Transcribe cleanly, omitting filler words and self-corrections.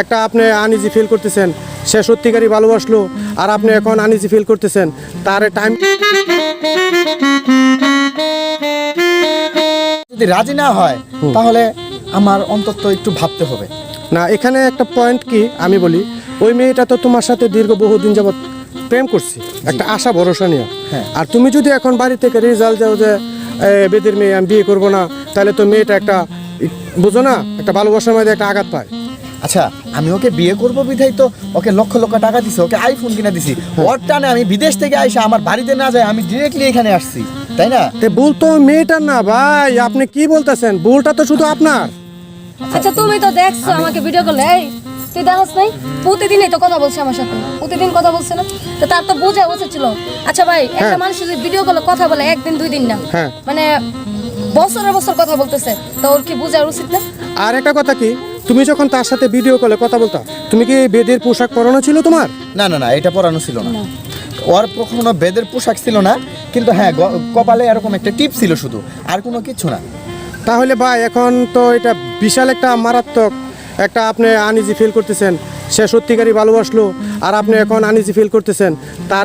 একটা আপনি uneasy feel করতেছেন, সে সত্যিকারই ভালোবাসলো আর আপনি এখন আনইজি ফিল করতেছেন, তার টাইম যদি রাজি না হয় তাহলে আমার অন্তত একটু ভাবতে হবে। না। এখানে একটা পয়েন্ট কি আমি বলি, ওই মেয়েটা তো তোমার সাথে দীর্ঘ বহুদিন যাবৎ প্রেম করছি একটা আশা ভরসা নিয়ে। হ্যাঁ। আর তুমি যদি এখন বাড়ি থেকে রেজাল্ট দাও যে বেদের মেয়ে আমি বিয়ে করবো না, তাহলে তো মেয়েটা একটা বুঝো না একটা ভালোবাসার মধ্যে একটা আঘাত পায়। আচ্ছা, আমি ওকে বিয়ে করবো বিধাই তো ওকে লক্ষ লক্ষ টাকা দিছি, ওকে আইফোন কিনে দিছি। ওর টানে আমি বিদেশ থেকে আইসা আমার বাড়িতে না যাই, আমি ডিরেক্টলি এখানে আসছি, তাই না? তে ভুল তো মেয়েটার না ভাই, আপনি কি বলতেছেন? ভুলটা তো শুধু আপনার। আচ্ছা তুমি তো দেখছো আমাকে ভিডিও কলে, এই তুই দেখছ নাই? প্রতিদিনই তো কথা বলছে আমার সাথে, প্রতিদিন কথা বলছে না? তো তার তো বোঝা উচিত ছিল। আচ্ছা ভাই, একটা মানুষ যদি ভিডিও কলে কথা বলে একদিন দুই দিন না, হ্যাঁ। মানে বছরের বছর কথা বলতেছে, তো ওর কি বোঝা উচিত না? আর একটা কথা কি, তুমি যখন তার সাথে ভিডিও কলে কথা বলতা, তুমি কি বেদের পোশাক পরানো ছিল তোমার? না না না, এটা পরানো ছিল না। ওর কখনো বেদের পোশাক ছিল না, কিন্তু হ্যাঁ কপালে এরকম একটা টিপ ছিল শুধু, আর কোনো কিছু না। তাহলে ভাই এখন তো এটা বিশাল একটা মারাত্মক একটা আপনি আনইজি ফিল করতেছেন, সে সত্যিকারই ভালোবাসলো আর আপনি এখন আনইজি ফিল করতেছেন, তার